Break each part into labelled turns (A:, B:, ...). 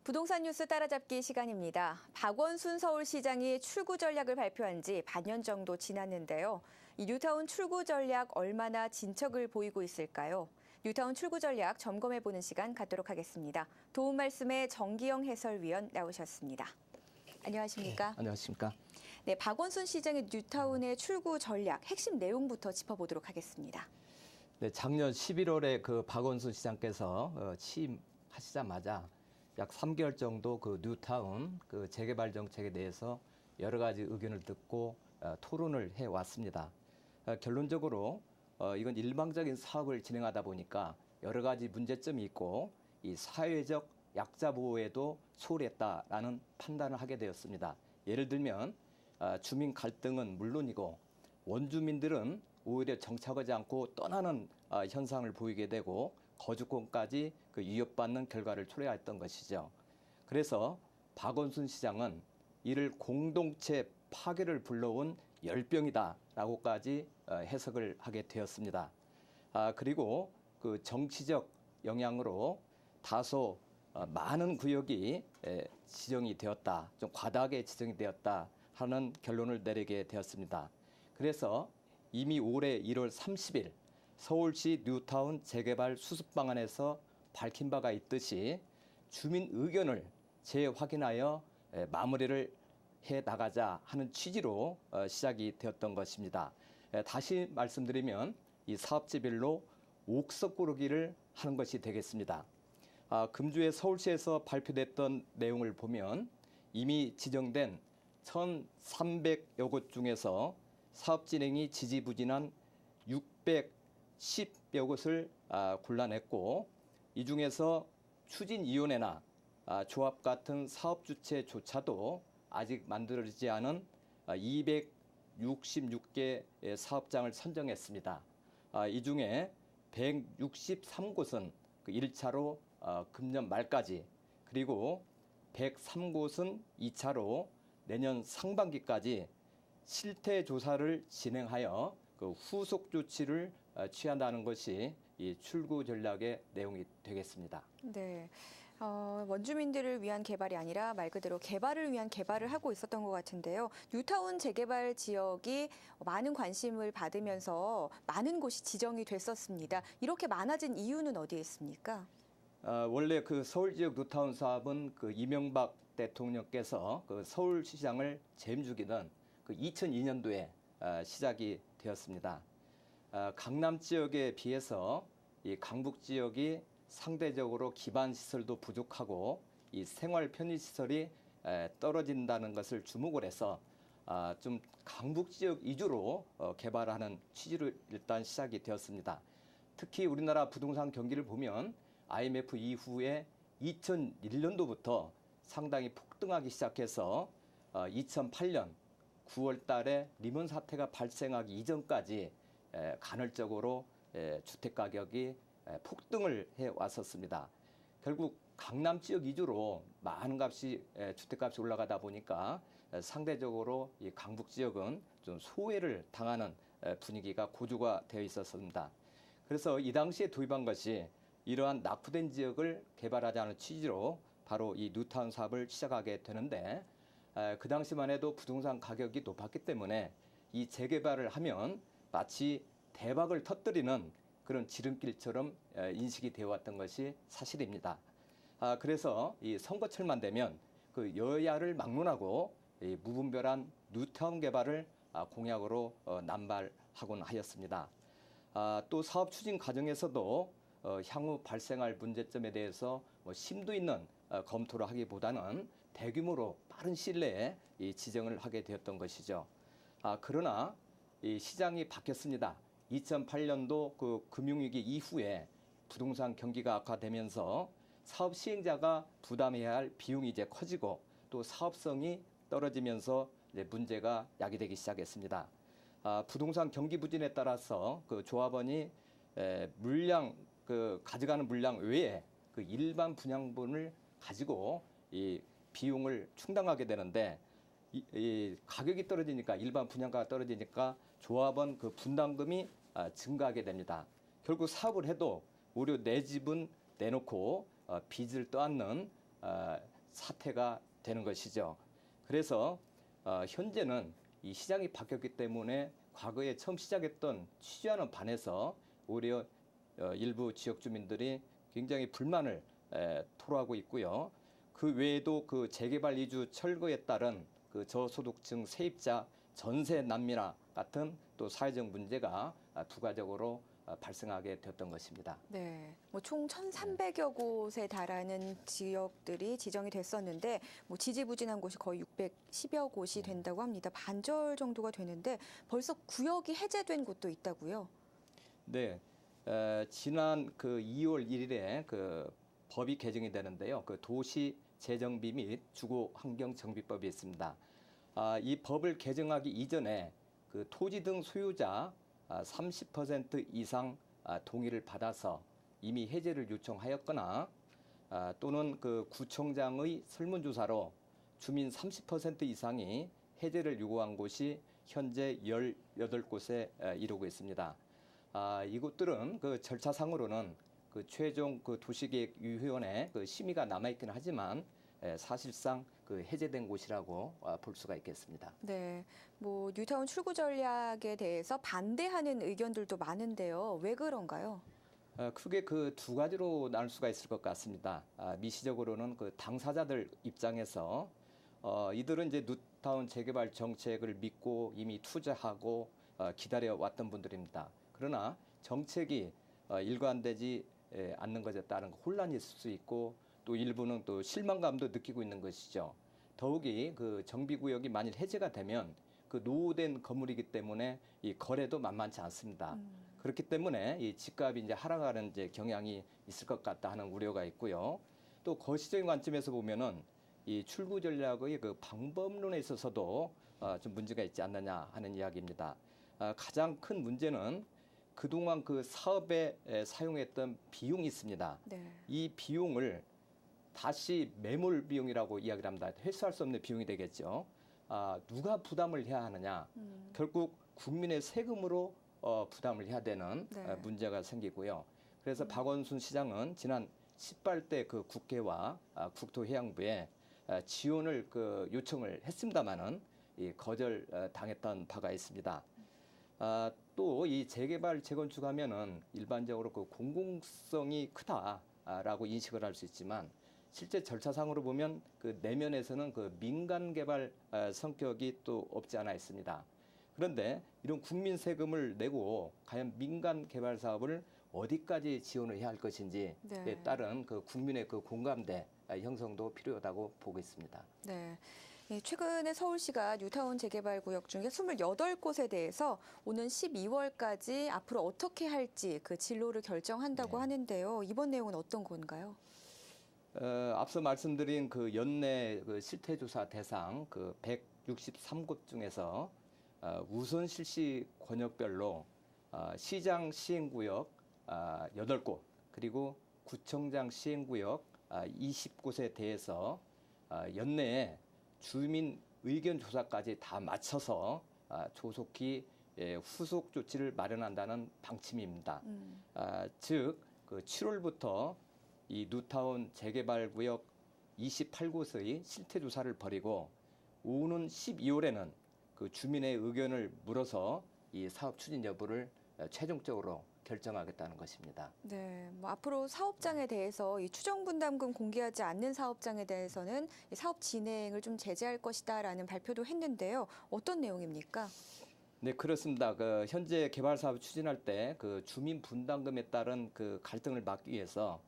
A: 부동산 뉴스 따라잡기 시간입니다. 박원순 서울시장이 출구 전략을 발표한 지 반년 정도 지났는데요. 이 뉴타운 출구 전략 얼마나 진척을 보이고 있을까요? 뉴타운 출구 전략 점검해보는 시간 갖도록 하겠습니다. 도움 말씀에 정기영 해설위원 나오셨습니다. 안녕하십니까?
B: 안녕하십니까?
A: 네, 박원순 시장의 뉴타운의 출구 전략 핵심 내용부터 짚어보도록 하겠습니다.
B: 네, 작년 11월에 그 박원순 시장께서 취임하시자마자 약 3개월 정도 그 뉴타운 그 재개발 정책에 대해서 여러 가지 의견을 듣고 토론을 해 왔습니다. 결론적으로 이건 일방적인 사업을 진행하다 보니까 여러 가지 문제점이 있고 이 사회적 약자 보호에도 소홀했다라는 판단을 하게 되었습니다. 예를 들면 주민 갈등은 물론이고 원주민들은 오히려 정착하지 않고 떠나는 현상을 보이게 되고 거주권까지 그 위협받는 결과를 초래했던 것이죠. 그래서 박원순 시장은 이를 공동체 파괴를 불러온 열병이다라고까지 해석을 하게 되었습니다. 그리고 그 정치적 영향으로 다소 많은 구역이 지정이 되었다, 좀 과다하게 지정이 되었다 하는 결론을 내리게 되었습니다. 그래서 이미 올해 1월 30일 서울시 뉴타운 재개발 수습 방안에서 밝힌 바가 있듯이 주민 의견을 재확인하여 마무리를 해 나가자 하는 취지로 시작이 되었던 것입니다. 다시 말씀드리면 이 사업지별로 옥석 고르기를 하는 것이 되겠습니다. 금주에 서울시에서 발표됐던 내용을 보면 이미 지정된 1,300여 곳 중에서 사업 진행이 지지부진한 610여 곳을 골라냈고 이 중에서 추진위원회나 조합 같은 사업 주체조차도 아직 만들어지지 않은 266개 사업장을 선정했습니다. 이 중에 163곳은 그 1차로 금년 말까지, 그리고 103곳은 2차로 내년 상반기까지 실태 조사를 진행하여 그 후속 조치를 취한다는 것이 이 출구 전략의 내용이 되겠습니다.
A: 네, 원주민들을 위한 개발이 아니라 말 그대로 개발을 위한 개발을 하고 있었던 것 같은데요. 뉴타운 재개발 지역이 많은 관심을 받으면서 많은 곳이 지정이 됐었습니다. 이렇게 많아진 이유는 어디에 있습니까?
B: 원래 그 서울 지역 뉴타운 사업은 그 이명박 대통령께서 그 서울시장을 재임주기는 그 2002년도에 시작이 되었습니다. 강남 지역에 비해서 이 강북 지역이 상대적으로 기반 시설도 부족하고 이 생활 편의 시설이 떨어진다는 것을 주목을 해서 좀 강북 지역 위주로 개발하는 취지로 일단 시작이 되었습니다. 특히 우리나라 부동산 경기를 보면 IMF 이후에 2001년도부터 상당히 폭등하기 시작해서 2008년 9월 달에 리먼 사태가 발생하기 이전까지 간헐적으로 주택 가격이 폭등을 해 왔었습니다. 결국 강남 지역 위주로 많은 값이 주택값이 올라가다 보니까 상대적으로 이 강북 지역은 좀 소외를 당하는 분위기가 고조가 되어 있었습니다. 그래서 이 당시에 도입한 것이 이러한 낙후된 지역을 개발하자는 취지로 바로 이 뉴타운 사업을 시작하게 되는데, 그 당시만 해도 부동산 가격이 높았기 때문에 이 재개발을 하면 마치 대박을 터뜨리는 그런 지름길처럼 인식이 되어 왔던 것이 사실입니다. 그래서 이 선거철만 되면 그 여야를 막론하고 이 무분별한 뉴타운 개발을 공약으로 남발하곤 하였습니다. 또 사업 추진 과정에서도 향후 발생할 문제점에 대해서 심도 있는 검토를 하기보다는 대규모로 빠른 시일 내에 이 지정을 하게 되었던 것이죠. 그러나 이 시장이 바뀌었습니다. 2008년도 그 금융위기 이후에 부동산 경기가 악화되면서 사업 시행자가 부담해야 할 비용이 이제 커지고 또 사업성이 떨어지면서 이제 문제가 야기되기 시작했습니다. 부동산 경기 부진에 따라서 그 조합원이 물량 그 가져가는 물량 외에 그 일반 분양분을 가지고 이 비용을 충당하게 되는데 이 가격이 떨어지니까, 일반 분양가가 떨어지니까 조합원 그 분담금이 증가하게 됩니다. 결국 사업을 해도 오히려 내 집은 내놓고 빚을 떠안는 사태가 되는 것이죠. 그래서 현재는 이 시장이 바뀌었기 때문에 과거에 처음 시작했던 취지와는 반해서 오히려 일부 지역 주민들이 굉장히 불만을 토로하고 있고요. 그 외에도 그 재개발 이주 철거에 따른 그 저소득층 세입자 전세 난민화 같은 또 사회적 문제가 부가적으로 발생하게 되었던 것입니다.
A: 네, 뭐 총 1,300여 곳에 달하는 지역들이 지정이 됐었는데 뭐 지지부진한 곳이 거의 610여 곳이 된다고 합니다. 반절 정도가 되는데 벌써 구역이 해제된 곳도 있다고요?
B: 네, 지난 그 2월 1일에 그 법이 개정이 되는데요. 그 도시재정비 및 주거환경정비법이 있습니다. 이 법을 개정하기 이전에 그 토지 등 소유자 30% 이상 동의를 받아서 이미 해제를 요청하였거나 또는 그 구청장의 설문조사로 주민 30% 이상이 해제를 요구한 곳이 현재 18곳에 이르고 있습니다. 이곳들은 그 절차상으로는 그 최종 그 도시계획위원회 그 심의가 남아있긴 하지만 사실상 그 해제된 곳이라고 볼 수가 있겠습니다.
A: 네, 뭐 뉴타운 출구 전략에 대해서 반대하는 의견들도 많은데요. 왜 그런가요?
B: 크게 그 두 가지로 나눌 수가 있을 것 같습니다. 미시적으로는 그 당사자들 입장에서 이들은 이제 뉴타운 재개발 정책을 믿고 이미 투자하고 기다려 왔던 분들입니다. 그러나 정책이 일관되지 않는 것에 따른 혼란이 있을 수 있고 또 일부는 또 실망감도 느끼고 있는 것이죠. 더욱이 그 정비구역이 만일 해제가 되면 그 노후된 건물이기 때문에 이 거래도 만만치 않습니다. 그렇기 때문에 이 집값이 이제 하락하는 이제 경향이 있을 것 같다 하는 우려가 있고요. 또 거시적인 관점에서 보면은 이 출구 전략의 그 방법론에 있어서도 좀 문제가 있지 않느냐 하는 이야기입니다. 가장 큰 문제는 그동안 그 사업에 사용했던 비용이 있습니다.
A: 네.
B: 이 비용을 다시 매몰 비용이라고 이야기를 합니다. 회수할 수 없는 비용이 되겠죠. 누가 부담을 해야 하느냐? 결국 국민의 세금으로 부담을 해야 되는
A: 네.
B: 문제가 생기고요. 그래서 박원순 시장은 지난 18대 그 국회와 국토해양부에 지원을 그 요청을 했습니다마는 거절 당했던 바가 있습니다. 또 이 재개발 재건축하면은 일반적으로 그 공공성이 크다라고 인식을 할 수 있지만 실제 절차상으로 보면 그 내면에서는 그 민간 개발 성격이 또 없지 않아 있습니다. 그런데 이런 국민 세금을 내고 과연 민간 개발 사업을 어디까지 지원을 해야 할 것인지에
A: 네.
B: 따른 그 국민의 그 공감대 형성도 필요하다고 보고 있습니다.
A: 네. 최근에 서울시가 뉴타운 재개발 구역 중에 28곳에 대해서 오는 12월까지 앞으로 어떻게 할지 그 진로를 결정한다고
B: 네.
A: 하는데요. 이번 내용은 어떤 건가요?
B: 앞서 말씀드린 그 연내 그 실태조사 대상 그 163곳 중에서 우선 실시 권역별로 시장 시행구역 8곳 그리고 구청장 시행구역 20곳에 대해서 연내에 주민 의견 조사까지 다 마쳐서 조속히 후속 조치를 마련한다는 방침입니다. 즉, 그 7월부터 이 뉴타운 재개발 구역 28곳의 실태 조사를 벌이고 오는 12월에는 그 주민의 의견을 물어서 이 사업 추진 여부를 최종적으로 결정하겠다는 것입니다.
A: 네, 뭐 앞으로 사업장에 대해서 이 추정 분담금 공개하지 않는 사업장에 대해서는 이 사업 진행을 좀 제재할 것이다라는 발표도 했는데요. 어떤 내용입니까?
B: 네, 그렇습니다. 그 현재 개발 사업 추진할 때 그 주민 분담금에 따른 그 갈등을 막기 위해서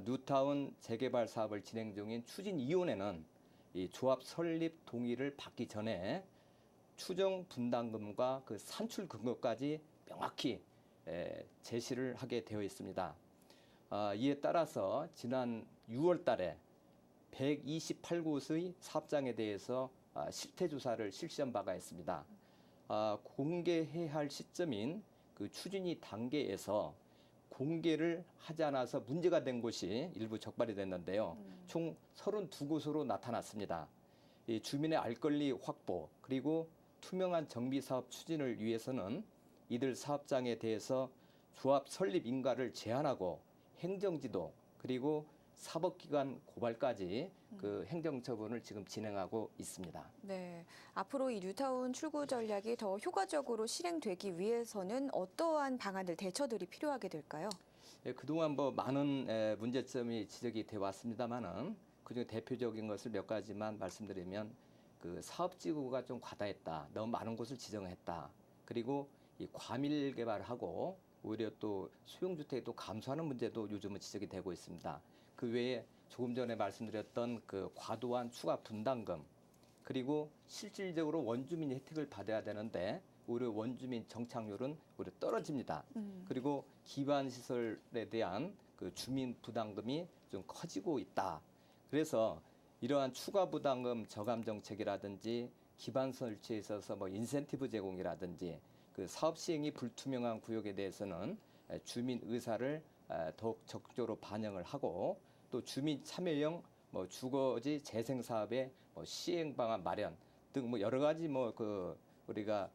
B: 뉴타운 재개발 사업을 진행 중인 추진위원회는 이 조합 설립 동의를 받기 전에 추정 분담금과 그 산출 근거까지 명확히 제시를 하게 되어 있습니다. 이에 따라서 지난 6월 달에 128곳의 사업장에 대해서 실태조사를 실시한 바가 있습니다. 공개해야 할 시점인 그 추진위 단계에서 공개를 하지 않아서 문제가 된 곳이 일부 적발이 됐는데요. 총 32곳으로 나타났습니다. 이 주민의 알 권리 확보 그리고 투명한 정비 사업 추진을 위해서는 이들 사업장에 대해서 조합 설립 인가를 제한하고 행정지도 그리고 사법기관 고발까지 그 행정처분을 지금 진행하고 있습니다.
A: 네, 앞으로 이 뉴타운 출구 전략이 더 효과적으로 실행되기 위해서는 어떠한 방안들, 대처들이 필요하게 될까요?
B: 예, 그동안 뭐 많은 문제점이 지적이 돼 왔습니다만은 그중에 대표적인 것을 몇 가지만 말씀드리면 그 사업지구가 좀 과다했다, 너무 많은 곳을 지정했다, 그리고 이 과밀 개발하고 오히려 또 소형주택이 또 감소하는 문제도 요즘은 지적이 되고 있습니다. 그 외에 조금 전에 말씀드렸던 그 과도한 추가 분담금, 그리고 실질적으로 원주민이 혜택을 받아야 되는데 오히려 원주민 정착률은 오히려 떨어집니다. 그리고 기반 시설에 대한 그 주민 부담금이 좀 커지고 있다. 그래서 이러한 추가 부담금 저감 정책이라든지 기반 설치에 있어서 뭐 인센티브 제공이라든지 그 사업 시행이 불투명한 구역에 대해서는 주민 의사를 더욱 적극적으로 반영을 하고 또 주민 참여형 뭐 주거지 재생 사업의 뭐 시행 방안 마련 등 뭐 여러 가지 뭐 그 우리가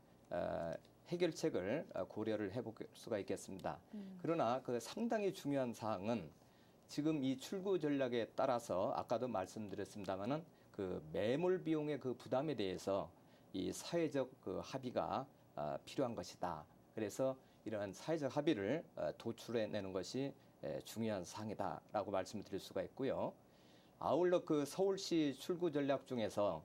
B: 해결책을 고려를 해볼 수가 있겠습니다. 그러나 그 상당히 중요한 사항은 지금 이 출구 전략에 따라서 아까도 말씀드렸습니다만은 그 매몰 비용의 그 부담에 대해서 이 사회적 그 합의가 필요한 것이다. 그래서 이러한 사회적 합의를 도출해내는 것이 중요한 사항이다라고 말씀을 드릴 수가 있고요. 아울러 그 서울시 출구 전략 중에서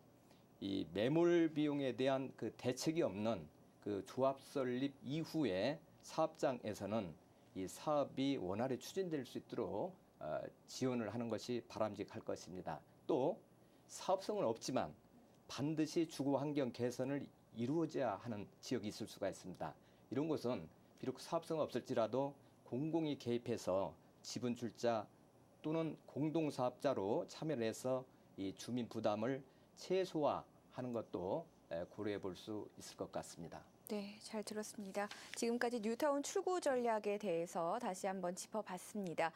B: 이 매몰 비용에 대한 그 대책이 없는 그 조합 설립 이후에 사업장에서는 이 사업이 원활히 추진될 수 있도록 지원을 하는 것이 바람직할 것입니다. 또 사업성은 없지만 반드시 주거 환경 개선을 이루어져야 하는 지역이 있을 수가 있습니다. 이런 곳은 비록 사업성은 없을지라도 공공이 개입해서 지분 출자 또는 공동사업자로 참여를 해서 이 주민 부담을 최소화하는 것도 고려해 볼 수 있을 것 같습니다.
A: 네, 잘 들었습니다. 지금까지 뉴타운 출구 전략에 대해서 다시 한번 짚어봤습니다.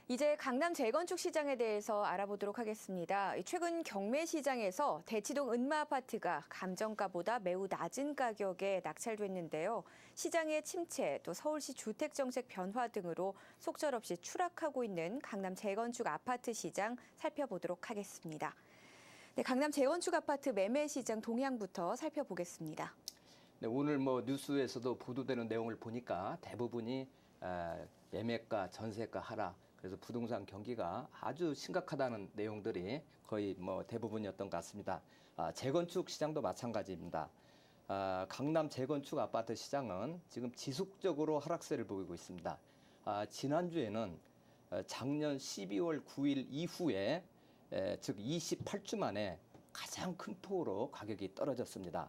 A: 이제 강남 재건축 시장에 대해서 알아보도록 하겠습니다. 최근 경매 시장에서 대치동 은마 아파트가 감정가보다 매우 낮은 가격에 낙찰됐는데요. 시장의 침체, 또 서울시 주택 정책 변화 등으로 속절없이 추락하고 있는 강남 재건축 아파트 시장 살펴보도록 하겠습니다. 네, 강남 재건축 아파트 매매 시장 동향부터 살펴보겠습니다.
B: 네, 오늘 뭐 뉴스에서도 보도되는 내용을 보니까 대부분이 매매가, 전세가 하락, 그래서 부동산 경기가 아주 심각하다는 내용들이 거의 뭐 대부분이었던 것 같습니다. 재건축 시장도 마찬가지입니다. 강남 재건축 아파트 시장은 지금 지속적으로 하락세를 보이고 있습니다. 지난주에는 작년 12월 9일 이후에 즉 28주 만에 가장 큰 폭으로 가격이 떨어졌습니다.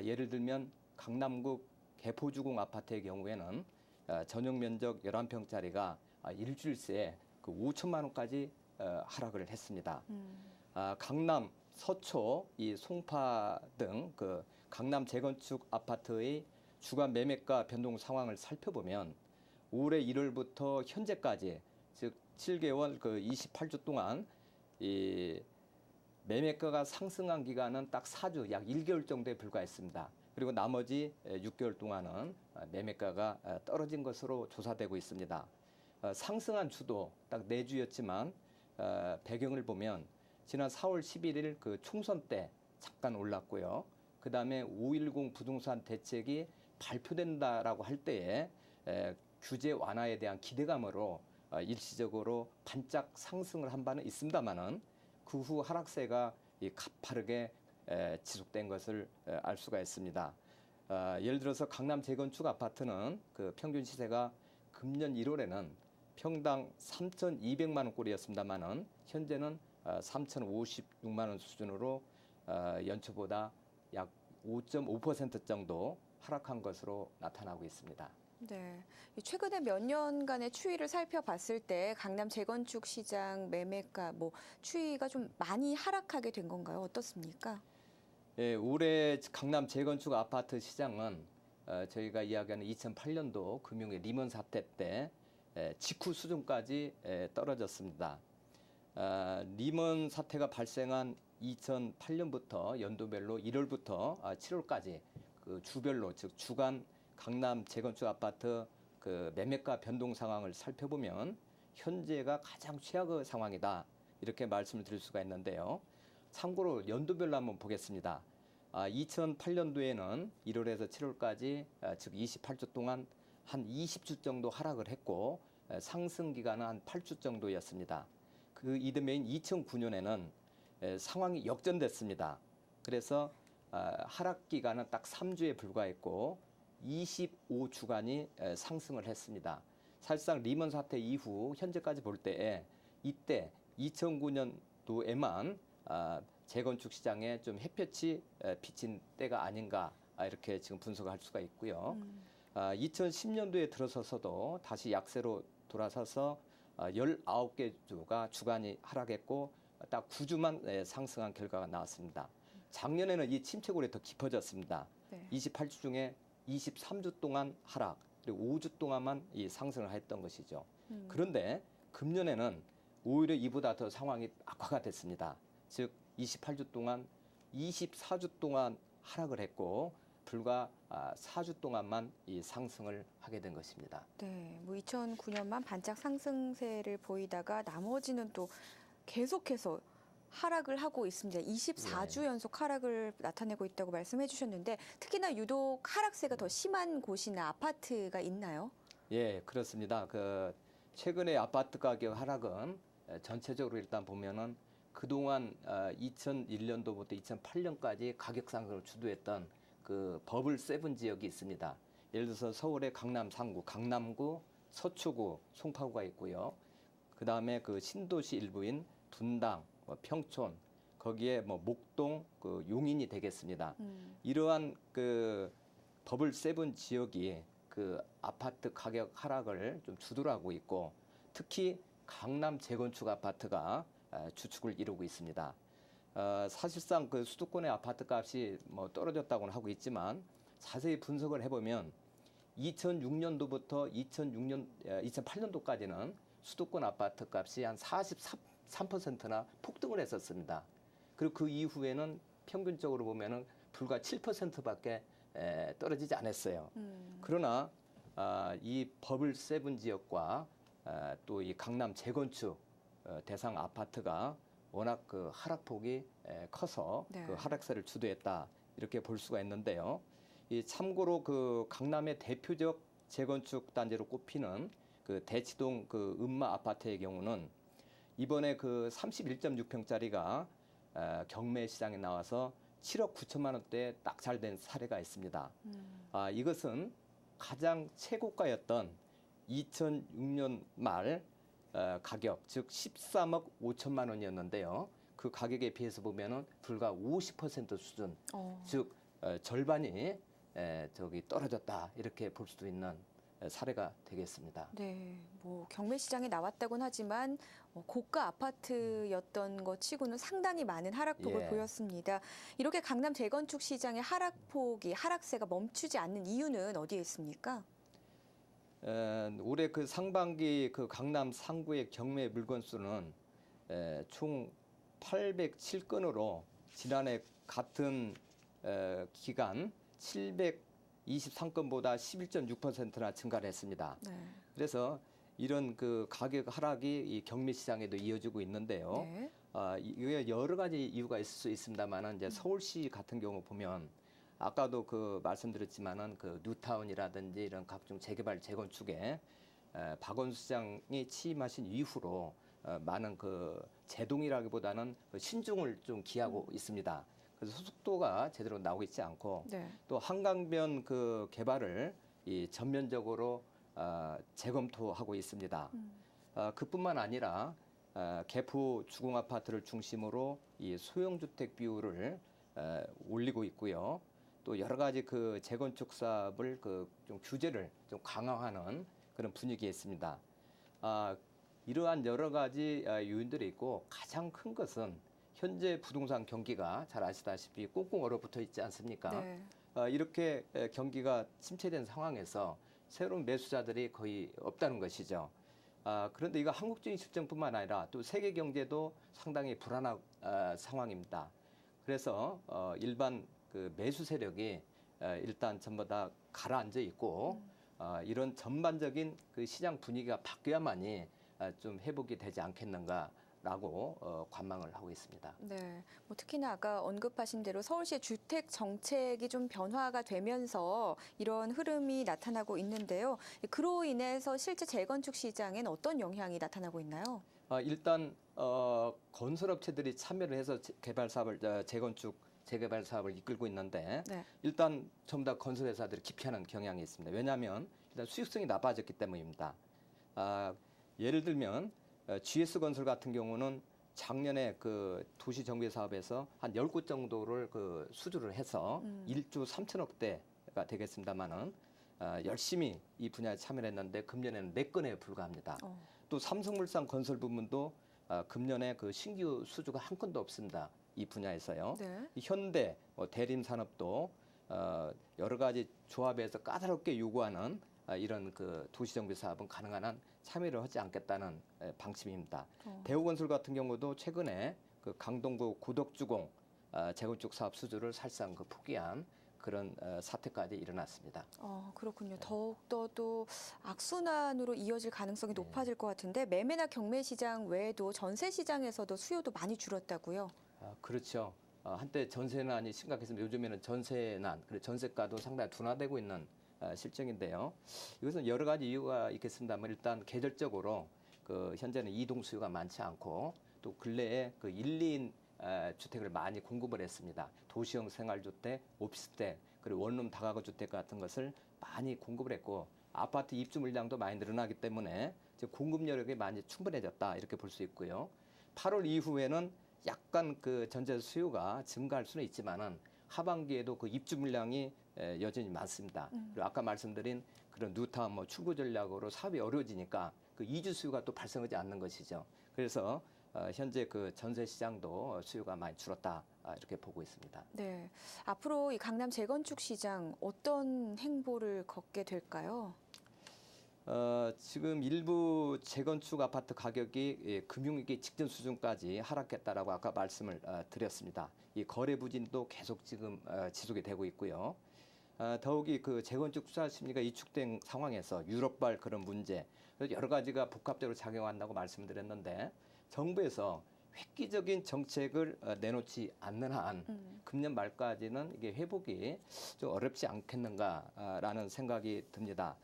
B: 예를 들면 강남구 개포주공 아파트의 경우에는 전용 면적 11평짜리가 일주일 새에 그 5천만 원까지 하락을 했습니다. 강남, 서초, 이 송파 등 그 강남 재건축 아파트의 주간 매매가 변동 상황을 살펴보면 올해 1월부터 현재까지 즉 7개월 그 28주 동안 이 매매가가 상승한 기간은 딱 4주, 약 1개월 정도에 불과했습니다. 그리고 나머지 6개월 동안은 매매가가 떨어진 것으로 조사되고 있습니다. 상승한 주도 딱 4주였지만 배경을 보면 지난 4월 11일 그 총선 때 잠깐 올랐고요. 그 다음에 5.10 부동산 대책이 발표된다라고 할 때에 규제 완화에 대한 기대감으로 일시적으로 반짝 상승을 한 바는 있습니다만은 그 후 하락세가 가파르게 지속된 것을 알 수가 있습니다. 예를 들어서 강남 재건축 아파트는 그 평균 시세가 금년 1월에는 평당 3,200만 원꼴이었습니다만은 현재는 3,056만 원 수준으로 연초보다 약 5.5% 정도 하락한 것으로 나타나고 있습니다.
A: 네, 최근에 몇 년간의 추이를 살펴봤을 때 강남 재건축 시장 매매가 추이가 좀 많이 하락하게 된 건가요? 어떻습니까?
B: 예, 올해 강남 재건축 아파트 시장은 저희가 이야기하는 2008년도 금융의 리먼 사태 때 직후 수준까지 떨어졌습니다. 리먼 사태가 발생한 2008년부터 연도별로 1월부터 7월까지 그 주별로 즉 주간 강남 재건축 아파트 그 매매가 변동 상황을 살펴보면 현재가 가장 최악의 상황이다. 이렇게 말씀을 드릴 수가 있는데요. 참고로 연도별로 한번 보겠습니다. 2008년도에는 1월에서 7월까지 즉 28주 동안 한 20주 정도 하락을 했고 상승 기간은 한 8주 정도였습니다. 그 이듬해인 2009년에는 상황이 역전됐습니다. 그래서 하락 기간은 딱 3주에 불과했고 25주간이 상승을 했습니다. 사실상 리먼 사태 이후 현재까지 볼 때 이때 2009년도에만 재건축 시장에 좀 햇볕이 비친 때가 아닌가 이렇게 지금 분석을 할 수가 있고요. 2010년도에 들어서서도 다시 약세로 돌아서서 19개 주가 주간이 하락했고 딱 9주만 상승한 결과가 나왔습니다. 작년에는 이 침체골이 더 깊어졌습니다.
A: 네.
B: 28주 중에 23주 동안 하락, 그리고 5주 동안만 이 상승을 했던 것이죠. 그런데 금년에는 오히려 이보다 더 상황이 악화가 됐습니다. 즉 28주 동안 24주 동안 하락을 했고 불과 4주 동안만 이 상승을 하게 된 것입니다.
A: 네, 뭐 2009년만 반짝 상승세를 보이다가 나머지는 또 계속해서 하락을 하고 있습니다. 24주 연속 하락을 나타내고 있다고 말씀해 주셨는데 특히나 유독 하락세가 더 심한 곳이나 아파트가 있나요?
B: 예, 그렇습니다. 최근에 아파트 가격 하락은 전체적으로 일단 보면은 그동안 2001년도부터 2008년까지 가격 상승을 주도했던 그 버블 세븐 지역이 있습니다. 예를 들어서 서울의 강남 3구, 강남구, 서초구, 송파구가 있고요. 그 다음에 그 신도시 일부인 분당, 평촌, 거기에 목동, 용인이 되겠습니다. 이러한 그 버블 세븐 지역이 그 아파트 가격 하락을 좀 주도를 하고 있고 특히 강남 재건축 아파트가 주축을 이루고 있습니다. 사실상 그 수도권의 아파트 값이 떨어졌다고는 하고 있지만 자세히 분석을 해보면 2006년도부터 2008년도까지는 수도권 아파트 값이 한 43%나 폭등을 했었습니다. 그리고 그 이후에는 평균적으로 보면은 불과 7%밖에 떨어지지 않았어요. 그러나 이 버블 세븐 지역과 또 이 강남 재건축 대상 아파트가 워낙 그 하락폭이 커서
A: 네.
B: 그 하락세를 주도했다 이렇게 볼 수가 있는데요. 이 참고로 그 강남의 대표적 재건축 단지로 꼽히는 그 대치동 그 음마 아파트의 경우는 이번에 그 31.6평짜리가 경매 시장에 나와서 7억 9천만 원대에 딱 잘 된 사례가 있습니다. 이것은 가장 최고가였던 2006년 말 가격, 즉 13억 5천만 원이었는데요. 그 가격에 비해서 보면은 불과 50% 수준, 즉 절반이 떨어졌다 이렇게 볼 수도 있는 사례가 되겠습니다.
A: 네, 뭐 경매 시장에 나왔다고는 하지만 고가 아파트였던 것 치고는 상당히 많은 하락폭을
B: 예.
A: 보였습니다. 이렇게 강남 재건축 시장의 하락세가 멈추지 않는 이유는 어디에 있습니까?
B: 올해 그 상반기 그 강남 상구의 경매 물건 수는 총 807건으로 지난해 같은 기간 723건보다 11.6%나 증가를 했습니다.
A: 네.
B: 그래서 이런 그 가격 하락이 이 경매 시장에도 이어지고 있는데요.
A: 네.
B: 이게 여러 가지 이유가 있을 수 있습니다만은 이제 서울시 같은 경우 보면 아까도 그 말씀드렸지만은 그 뉴타운이라든지 이런 각종 재개발 재건축에 박원순 시장이 취임하신 이후로 많은 그 제동이라기보다는 그 신중을 좀 기하고 있습니다. 그래서 속도가 제대로 나오고 있지 않고
A: 네.
B: 또 한강변 그 개발을 이 전면적으로 재검토하고 있습니다. 그뿐만 아니라 개포 주공 아파트를 중심으로 이 소형주택 비율을 올리고 있고요. 또 여러 가지 그 재건축 사업을 그 좀 규제를 좀 강화하는 그런 분위기에 있습니다. 이러한 여러 가지 요인들이 있고 가장 큰 것은 현재 부동산 경기가 잘 아시다시피 꽁꽁 얼어붙어 있지 않습니까?
A: 네.
B: 이렇게 경기가 침체된 상황에서 새로운 매수자들이 거의 없다는 것이죠. 그런데 이거 한국적인 실정뿐만 아니라 또 세계 경제도 상당히 불안한 상황입니다. 그래서 일반 그 매수 세력이 일단 전부 다 가라앉아 있고 이런 전반적인 그 시장 분위기가 바뀌어야만이 좀 회복이 되지 않겠는가라고 관망을 하고 있습니다.
A: 네, 뭐 특히나 아까 언급하신 대로 서울시의 주택 정책이 좀 변화가 되면서 이런 흐름이 나타나고 있는데요. 그로 인해서 실제 재건축 시장엔 어떤 영향이 나타나고 있나요?
B: 일단 건설업체들이 참여를 해서 개발 사업을 재건축 재개발 사업을 이끌고 있는데
A: 네.
B: 일단 전부 다 건설회사들이 기피하는 경향이 있습니다. 왜냐하면 일단 수익성이 나빠졌기 때문입니다. 예를 들면 GS건설 같은 경우는 작년에 그 도시 정비 사업에서 한 10곳 정도를 그 수주를 해서 1조 3천억대가 되겠습니다만은 열심히 이 분야에 참여를 했는데 금년에는 4건에 불과합니다. 또 삼성물산 건설 부문도 금년에 그 신규 수주가 한 건도 없습니다. 이 분야에서요.
A: 네.
B: 이 현대 대림산업도 여러 가지 조합에서 까다롭게 요구하는 이런 그 도시정비 사업은 가능한 한 참여를 하지 않겠다는 방침입니다. 대우건설 같은 경우도 최근에 그 강동구 고덕주공 재건축 사업 수주를 사실상 그 포기한 그런 사태까지 일어났습니다.
A: 그렇군요. 더욱더 또 악순환으로 이어질 가능성이 높아질 것 같은데 매매나 경매 시장 외에도 전세 시장에서도 수요도 많이 줄었다고요?
B: 그렇죠. 한때 전세난이 심각했으면 요즘에는 전세난, 그리고 전세가도 상당히 둔화되고 있는 실정인데요. 이것은 여러 가지 이유가 있겠습니다만 일단 계절적으로 그 현재는 이동 수요가 많지 않고 또 근래에 그 1, 2인 주택을 많이 공급을 했습니다. 도시형 생활주택, 오피스텔, 그리고 원룸 다가구 주택 같은 것을 많이 공급을 했고 아파트 입주 물량도 많이 늘어나기 때문에 이제 공급 여력이 많이 충분해졌다 이렇게 볼 수 있고요. 8월 이후에는 약간 그 전세 수요가 증가할 수는 있지만은 하반기에도 그 입주 물량이 여전히 많습니다. 그리고 아까 말씀드린 그런 뉴타운 뭐 출구 전략으로 사업이 어려워지니까 그 이주 수요가 또 발생하지 않는 것이죠. 그래서 현재 그 전세 시장도 수요가 많이 줄었다 이렇게 보고 있습니다.
A: 네. 앞으로 이 강남 재건축 시장 어떤 행보를 걷게 될까요?
B: 지금 일부 재건축 아파트 가격이 금융위기 직전 수준까지 하락했다라고 아까 말씀을 드렸습니다. 이 거래 부진도 계속 지금 지속이 되고 있고요. 더욱이 그 재건축 투자 심리가 위축된 상황에서 유럽발 그런 문제 여러 가지가 복합적으로 작용한다고 말씀드렸는데 정부에서 획기적인 정책을 내놓지 않는 한 금년 말까지는 이게 회복이 좀 어렵지 않겠는가라는 생각이 듭니다.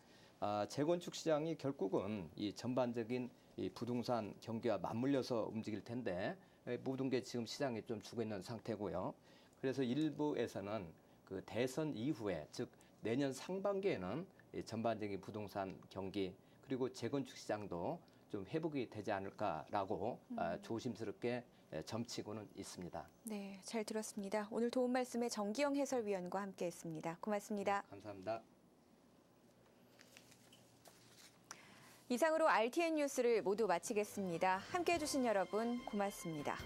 B: 재건축 시장이 결국은 이 전반적인 이 부동산 경기와 맞물려서 움직일 텐데 모든 게 지금 시장에 좀 죽어 있는 상태고요. 그래서 일부에서는 그 대선 이후에 즉 내년 상반기에는 이 전반적인 부동산 경기 그리고 재건축 시장도 좀 회복이 되지 않을까라고 조심스럽게 점치고는 있습니다.
A: 네, 잘 들었습니다. 오늘 도움 말씀에 정기영 해설위원과 함께했습니다. 고맙습니다.
B: 감사합니다.
A: 이상으로 RTN 뉴스를 모두 마치겠습니다. 함께해 주신 여러분 고맙습니다.